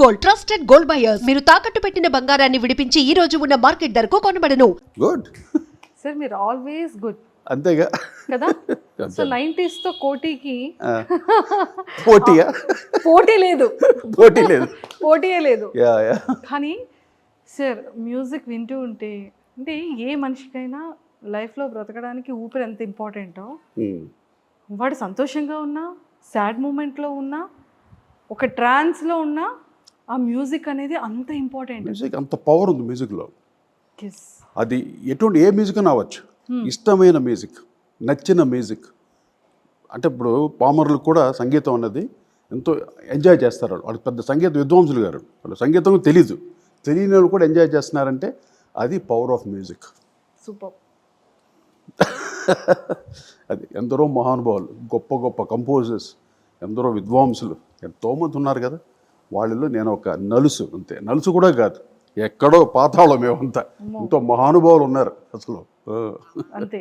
Gold, trusted gold buyers. మీరు తాకట్టు పెట్టిన బంగారాన్ని విడిపించి ఈ రోజు ఉన్న మార్కెట్ ధరకు కొనబడను. గుడ్ సార్ మీరు ఆల్వేస్ గుడ్ అంతేగా కదా. సో 90s తో కోటికి పోటీయా పోటీ లేదు, పోటీ లేదు, పోటీయే లేదు. యా యా కానీ సార్ మ్యూజిక్ వింటూ ఉంటే అంటే ఏ మనిషికైనా లైఫ్లో బ్రతకడానికి ఊపిరి ఎంత ఇంపార్టెంటో, వాడు సంతోషంగా ఉన్నా, సాడ్ మూమెంట్లో ఉన్నా, ఒక ట్రాన్స్లో ఉన్నా, ఆ మ్యూజిక్ అనేది అంత ఇంపార్టెంట్. మ్యూజిక్ అంత పవర్ ఉంది మ్యూజిక్లో. Yes. అది ఎటువంటి ఏ మ్యూజిక్ అని అవ్వచ్చు, ఇష్టమైన మ్యూజిక్, నచ్చిన మ్యూజిక్. అంటే ఇప్పుడు పామరులు కూడా సంగీతం అన్నది ఎంతో ఎంజాయ్ చేస్తారు. వాళ్ళు పెద్ద సంగీత విద్వాంసులు గారు, వాళ్ళు సంగీతం తెలియని వాళ్ళు కూడా ఎంజాయ్ చేస్తున్నారంటే అది పవర్ ఆఫ్ మ్యూజిక్. సూపర్. అది ఎందరో మహానుభావులు, గొప్ప గొప్ప కంపోజర్స్, ఎందరో విద్వాంసులు ఎంతోమంది ఉన్నారు కదా. వాళ్ళలో నేను ఒక నలుసు, అంతే. నలుసు కూడా కాదు, ఎక్కడో పాతాళం మేమంతా. ఎంతో మహానుభావులు ఉన్నారు అసలు. అంతే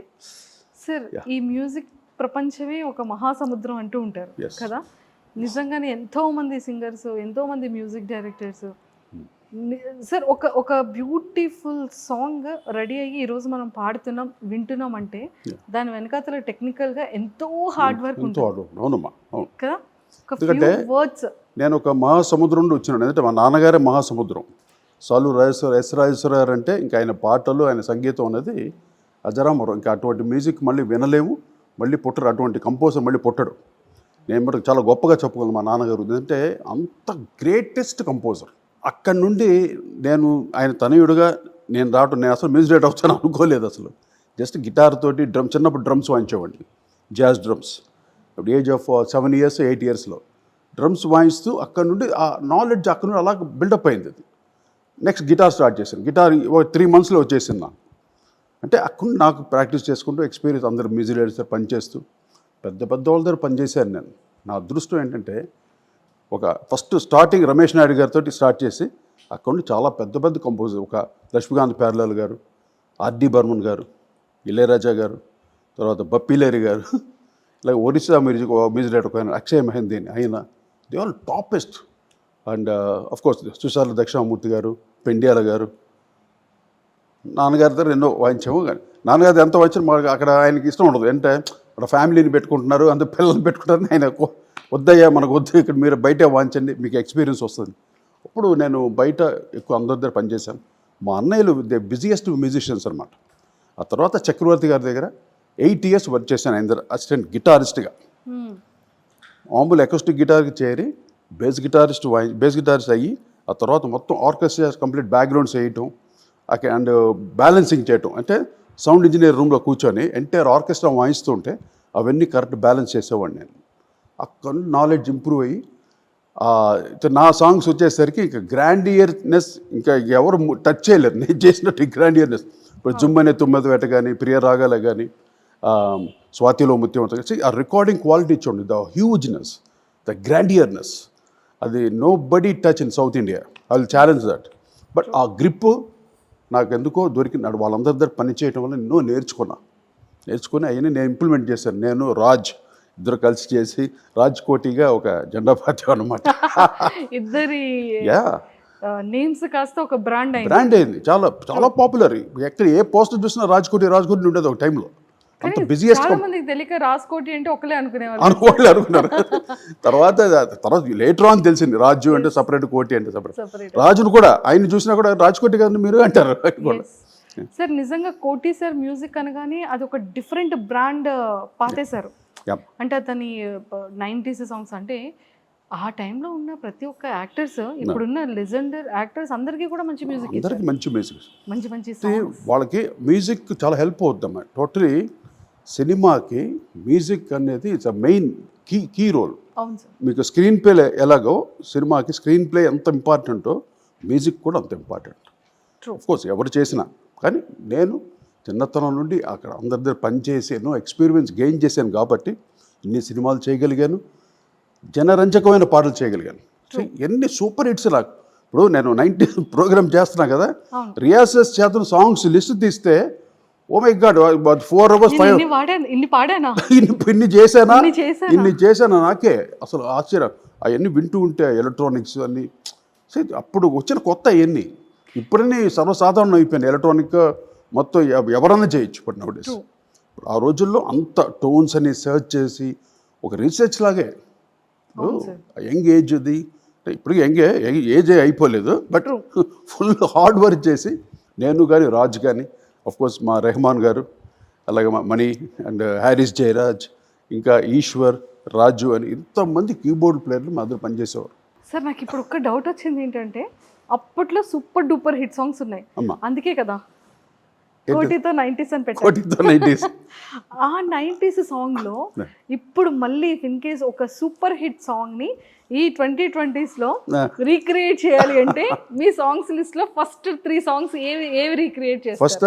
సార్. ఈ మ్యూజిక్ ప్రపంచమే ఒక మహాసముద్రం అంటూ ఉంటారు కదా. నిజంగానే ఎంతో మంది సింగర్స్, ఎంతో మంది మ్యూజిక్ డైరెక్టర్స్. సార్ ఒక బ్యూటిఫుల్ సాంగ్ రెడీ అయ్యి ఈరోజు మనం పాడుతున్నాం, వింటున్నాం అంటే దాని వెనకాతల టెక్నికల్గా ఎంతో హార్డ్ వర్క్ ఉంటుంది కదా. ఎందుకంటే నేను ఒక మహాసముద్రం నుండి వచ్చినాను. ఎందుకంటే మా నాన్నగారే మహాసముద్రం. సాలు రాజేశ్వర గారు అంటే ఇంకా ఆయన పాటలు, ఆయన సంగీతం అనేది అజరామరం. ఇంకా అటువంటి మ్యూజిక్ మళ్ళీ వినలేము, మళ్ళీ పుట్టరు. అటువంటి కంపోజర్ మళ్ళీ పుట్టడు. నేను మటుకు చాలా గొప్పగా చెప్పగలను మా నాన్నగారు. ఎందుకంటే అంత గ్రేటెస్ట్ కంపోజర్. అక్కడి నుండి నేను ఆయన తనయుడుగా నేను రావటం, నేను అసలు మ్యూజిక్ డైరెక్టర్ అవుతాను అనుకోలేదు అసలు. జస్ట్ గిటార్ తోటి చిన్నప్పుడు డ్రమ్స్ వాయించేవాడిని, జాజ్ డ్రమ్స్. ఇప్పుడు ఏజ్ ఆఫ్ 7 years 8 yearsలో డ్రమ్స్ వాయిస్తూ అక్కడ నుండి ఆ నాలెడ్జ్ అక్కడ నుండి అలా బిల్డప్ అయింది. అది నెక్స్ట్ గిటార్ స్టార్ట్ చేశాను. గిటార్ 3 monthsలో వచ్చేసింది నాకు. అంటే అక్కడ నాకు ప్రాక్టీస్ చేసుకుంటూ ఎక్స్పీరియన్స్, అందరు మ్యూజిక్ డైరెక్టర్ పనిచేస్తూ పెద్ద వాళ్ళ దగ్గర పనిచేశాను నేను. నా అదృష్టం ఏంటంటే ఒక ఫస్ట్ స్టార్టింగ్ రమేష్ నాయుడు గారితో స్టార్ట్ చేసి అక్కడ నుండి చాలా పెద్ద కంపోజర్, ఒక లక్ష్మీకాంత్ ప్యారలాల్ గారు, ఆర్డి బర్మన్ గారు, ఇళయరాజా గారు, తర్వాత బప్పిలేరి గారు, ఇలా ఒరిస్సా మ్యూజిక్ డైరెక్టర్ అయిన అక్షయ్ మెహందీని, ఆయన they all topest. And of course Sushala Dakshinamurthy గారు, పెండియాల గారు. నాన్నగారి దగ్గర ఎన్నో వాయించాము. కానీ నాన్నగారి ఎంత వాయించారు మాకు అక్కడ ఆయనకి ఇష్టం ఉండదు. అంటే అక్కడ ఫ్యామిలీని పెట్టుకుంటున్నారు, అంత పిల్లల్ని పెట్టుకుంటారని ఆయన వద్దయ్యా, మనకు వద్దు, ఇక్కడ మీరు బయట వాయించండి, మీకు ఎక్స్పీరియన్స్ వస్తుంది. అప్పుడు నేను బయట ఎక్కువ అందరి దగ్గర పనిచేశాను. మా అన్నయ్యలు దే బిజియెస్ట్ మ్యూజిషియన్స్ అనమాట. ఆ తర్వాత చక్రవర్తి గారి దగ్గర 8 years వర్క్ చేశాను ఆయన దగ్గర అసిస్టెంట్ గిటారిస్ట్గా. మామూలు అకౌస్టిక్ గిటార్కి చేరి బేస్ గిటారిస్ట్ అయ్యి ఆ తర్వాత మొత్తం ఆర్కెస్ట్రా కంప్లీట్ బ్యాక్గ్రౌండ్స్ వేయటం అండ్ బ్యాలెన్సింగ్ చేయటం. అంటే సౌండ్ ఇంజనీర్ రూమ్లో కూర్చొని ఎంటైర్ ఆర్కెస్ట్రా వాయిస్తూ ఉంటే అవన్నీ కరెక్ట్ బ్యాలెన్స్ చేసేవాడిని నేను. అక్కడ నాలెడ్జ్ ఇంప్రూవ్ అయ్యి నా సాంగ్స్ వచ్చేసరికి ఇంకా గ్రాండియర్నెస్ ఇంకా ఎవరు టచ్ చేయలేరు నేను చేసినట్టు గ్రాండియర్నెస్. ఇప్పుడు జుమ్మనే తుమ్మెద వేట కానీ, ప్రియ రాగాల కానీ, స్వాతిలో ముత్యం కలిసి ఆ రికార్డింగ్ క్వాలిటీ చూడండి, ద హ్యూజ్నెస్, ద గ్రాండియర్నెస్, అది nobody touch in south India. I will challenge that. But ఆ గ్రిప్ నాకు ఎందుకో దొరికినాడు. వాళ్ళందరి దగ్గర పని చేయడం వల్ల ఎన్నో నేర్చుకుని అవన్నీ నేను ఇంప్లిమెంట్ చేశాను. నేను రాజ్ ఇద్దరు కలిసి చేసి రాజ్కోటిగా ఒక జెండా పార్టీ అనమాట. ఇద్దరి యా నేమ్స్ కాస్త ఒక బ్రాండ్ అయింది. చాలా చాలా పాపులర్. ఎక్కడ ఏ పోస్టర్ చూసినా రాజ్కోటి ఉండేది ఒక టైంలో. అంత బిజియెస్ట్. చాలా మందికి తెలియక రాజ్కోటి అంటే ఒకలే అనుకున్నారు. తర్వాత లేటర్ ఆన్ తెలిసింది రాజు అంటే సపరేట్, కోటి అంటే సపరేట్. రాజును కూడా ఆయన చూసినా కూడా రాజ్కోటి కదా మీరు అంటారు. సార్ నిజంగా కోటి సార్ మ్యూజిక్ అనగానే అది ఒక డిఫరెంట్ బ్రాండ్ పాతేశారు. అంటే అతని 90s సాంగ్స్ అంటే ఆ టైంలో ఉన్న ప్రతి ఒక్క యాక్టర్స్, ఇప్పుడున్న లెజెండర్ యాక్టర్స్ అందరికీ కూడా మంచి మ్యూజిక్, అందరికీ మంచి మ్యూజిక్, మంచి వాళ్ళకి మ్యూజిక్ చాలా హెల్ప్ అవుతుందమ్మా. టోటలీ సినిమాకి మ్యూజిక్ అనేది it's a main key role. అవును సార్. మీకు స్క్రీన్ ప్లే ఎలాగో సినిమాకి స్క్రీన్ ప్లే ఎంత ఇంపార్టెంటో మ్యూజిక్ కూడా అంత ఇంపార్టెంట్. ఆఫ్కోర్స్ ఎవరు చేసినా, కానీ నేను చిన్నతనం నుండి అక్కడ అందరి దగ్గర పనిచేసి ఎన్నో ఎక్స్పీరియన్స్ గెయిన్ చేశాను కాబట్టి ఇన్ని సినిమాలు చేయగలిగాను, జనరంజకమైన పాటలు చేయగలిగాను. ఎన్ని సూపర్ హిట్స్ నాకు. ఇప్పుడు నేను 90s ప్రోగ్రామ్ చేస్తున్నా కదా, రియాసెస్ చేతున్న సాంగ్స్ లిస్ట్ తీస్తే ఓ మై గాడ్ 4 hours 5 ఇన్ని చేశానా నాకే అసలు ఆశ్చర్యం. అవన్నీ వింటూ ఉంటే ఎలక్ట్రానిక్స్ అన్నీ అప్పుడు వచ్చిన కొత్త అవన్నీ ఇప్పుడన్నీ సర్వసాధారణం అయిపోయింది. ఎలక్ట్రానిక్ మొత్తం ఎవరన్నా చేయొచ్చు ఇప్పుడు నౌడేస్. ఆ రోజుల్లో అంత టోన్స్ అని సెర్చ్ చేసి ఒక రీసెర్చ్ లాగే యంగ్ ఏజ్ది, ఇప్పుడు ఏజ్ అయిపోలేదు, బట్ ఫుల్ హార్డ్ వర్క్ చేసి నేను కానీ రాజ్ కానీ కోర్స్ మా రెహమాన్ గారు, అలాగే మా మణి అండ్ హ్యారిస్ జయరాజ్, ఇంకా ఈశ్వర్, రాజు అని ఇంతమంది కీబోర్డ్ ప్లేయర్లు మా దగ్గర పనిచేసేవారు. సార్ నాకు ఇప్పుడు ఒక్క డౌట్ వచ్చింది ఏంటంటే, అప్పట్లో సూపర్ డూపర్ హిట్ సాంగ్స్ ఉన్నాయి, అందుకే కదా కోటితో 90s అని పెట్టారు. కోటితో 90s ఆ 90s సాంగ్ లో ఇప్పుడు మళ్ళీ ఇన్ కేస్ ఒక సూపర్ హిట్ సాంగ్ ని ఈ 2020s లో రీక్రియేట్ చేయాలి అంటే మీ సాంగ్స్ లిస్ట్ లో ఫస్ట్ 3 సాంగ్స్ ఏవి రీక్రియేట్ చేస్తారు? ఫస్ట్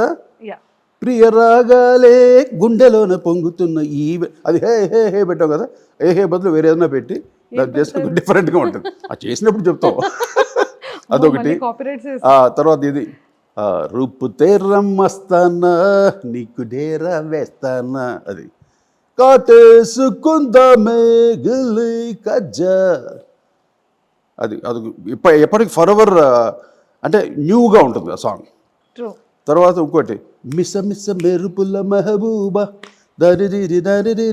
ప్రియ రాగాలే గుండెలోన పొంగుతున్న ఈ అది హే హే హే పెట్టావు కదా, ఏ హే బదులు వేరే ఏదైనా పెట్టి చేస్తే డిఫరెంట్గా ఉంటుంది. అది చేసినప్పుడు చెప్తావు అదొకటి. తర్వాత ఇది రూపు తెరమ్మస్తానా నీకు డేరా వేస్తానా, అది కాటేసుకుందామే గిల్లి కజ్జా, అది ఎప్పటికి ఫర్ ఎవర్ అంటే న్యూగా ఉంటుంది ఆ సాంగ్. తర్వాత ఇంకోటి మిస మిస మెరుపుల మెహబూబా దరిరి దరిరి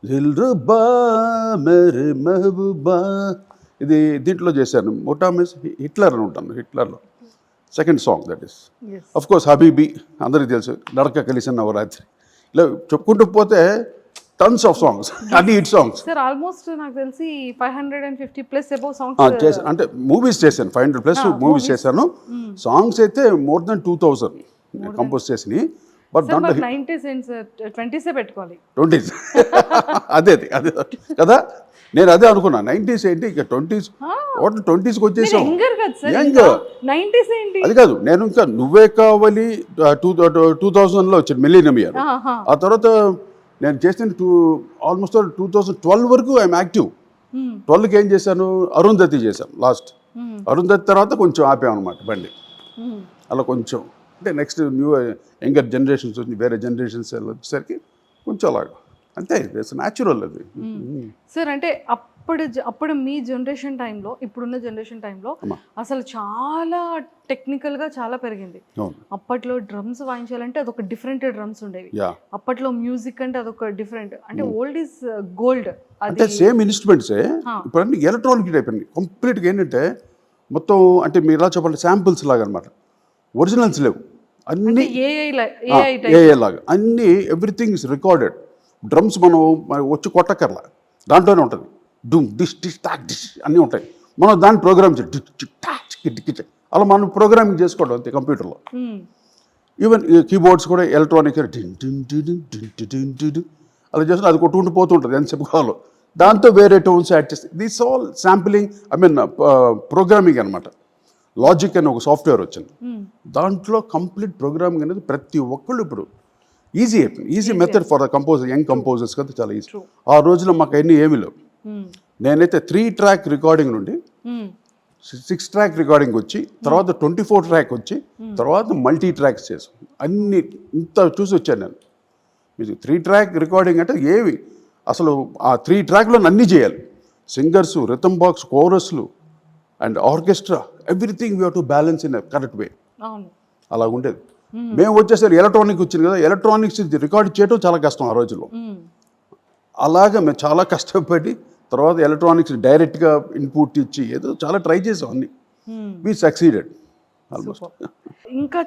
దరబా మెరి మెహబూబా, ఇది దీంట్లో చేశాను. మొట్టా మిస్ హిట్లర్ అని ఉంటాను, హిట్లర్లో second song that is. Of course Habibi అందరికీ తెలుసు, నడక కలిసిన నవరాత్రి, ఇలా చెప్పుకుంటూ పోతే టన్స్ ఆఫ్ సాంగ్స్, అన్ని హిట్ సాంగ్స్. సార్ ఆల్మోస్ట్ నాకు తెలిసి 550+ అబౌవ్ సాంగ్స్ అంటే మూవీస్ చేశాను, 500+ మూవీస్ చేశాను. సాంగ్స్ అయితే మోర్ దెన్ 2000 కంపోజ్ చేసినాయి. బట్ దాంట్లో 20s పెట్టుకోవాలి, 20s అదే కదా, నేను అదే అనుకున్నా. 90s ఏంటి ఇక 20s వచ్చేసాం. అది కాదు, నేను ఇంకా నువ్వే కావాలి 2000లో వచ్చింది మిలీనియం ఇయర్. ఆ తర్వాత నేను చేసిన ఆల్మోస్ట్ 2012 వరకు ఐఎమ్ యాక్టివ్. 12కి ఏం చేశాను, అరుంధతి చేశాను లాస్ట్. అరుంధతి తర్వాత కొంచెం ఆపామన్నమాట బండి. అలా కొంచెం అంటే నెక్స్ట్ న్యూ యంగర్ జనరేషన్స్ వచ్చి వేరే జనరేషన్స్ వచ్చేసరికి కొంచెం అలాగా అంతే, ఇట్స్ న్యాచురల్ అది. సార్ అంటే అప్పుడు మీ జనరేషన్ టైంలో ఇప్పుడున్న జనరేషన్ టైంలో అసలు చాలా టెక్నికల్గా చాలా పెరిగింది. అప్పట్లో డ్రమ్స్ వాయించాలంటే అదొక డిఫరెంట్ డ్రమ్స్ ఉండేవి. అప్పట్లో మ్యూజిక్ అంటే అదొక డిఫరెంట్, అంటే ఓల్డ్ ఈజ్ గోల్డ్. అంటే సేమ్ ఇన్స్ట్రుమెంట్సే ఇప్పుడు అన్ని ఎలక్ట్రానిక్ టైప్ అండి కంప్లీట్గా. ఏంటంటే మొత్తం అంటే మీరు ఎలా చెప్పాలి, శాంపుల్స్ లాగా అనమాట, ఒరిజినల్స్ లేవు, అన్ని ఏఐ లాగా అన్ని. Everything is recorded. డ్రమ్స్ మనం వచ్చి కొట్టకర్లా, దాంట్లోనే ఉంటుంది. డూమ్ డిష్ డిష్ టాక్ డిష్ అన్నీ ఉంటాయి. మనం దాన్ని ప్రోగ్రామ్ చేసి అలా మనం ప్రోగ్రామింగ్ చేసుకోవడం అంతే కంప్యూటర్లో. ఈవెన్ కీబోర్డ్స్ కూడా ఎలక్ట్రానిక్ అలా చేస్తే అది కొట్టుకుంటూ పోతుంటుంది ఎంతసేపు కావాలో. దాంతో వేరే టోన్స్ యాడ్ చేస్తే దిస్ ఆల్ శాంప్లింగ్, ప్రోగ్రామింగ్ అనమాట. లాజిక్ అని ఒక సాఫ్ట్వేర్ వచ్చింది, దాంట్లో కంప్లీట్ ప్రోగ్రామింగ్ అనేది ప్రతి ఒక్కళ్ళు ఇప్పుడు ఈజీ అయిపోయింది. Easy method for the composer, young composers కదా చాలా ఈజీ. ఆ రోజులో మాకు అన్నీ ఏమీ లేవు. నేనైతే 3 track రికార్డింగ్ నుండి 6 track రికార్డింగ్ వచ్చి, తర్వాత 24 track వచ్చి, తర్వాత మల్టీ ట్రాక్స్ చేసాం. అన్ని ఇంత చూసి వచ్చాను నేను. మీకు 3 track రికార్డింగ్ అంటే ఏవి అసలు ఆ 3 trackలో అన్నీ చేయాలి. సింగర్స్, రిథమ్ బాక్స్, కోరస్లు and orchestra, everything we have to balance in correct way. అలా ఉండేది. మేము వచ్చేసరికి ఎలక్ట్రానిక్ వచ్చింది కదా, ఎలక్ట్రానిక్స్ రికార్డ్ చేయడం చాలా కష్టం ఆ రోజుల్లో. అలాగా మేము చాలా కష్టపడి తర్వాత ఎలక్ట్రానిక్స్ డైరెక్ట్గా ఇన్పుట్ ఇచ్చి ఏదో చాలా ట్రై చేసాం అన్ని. We succeeded almost. ఇంకా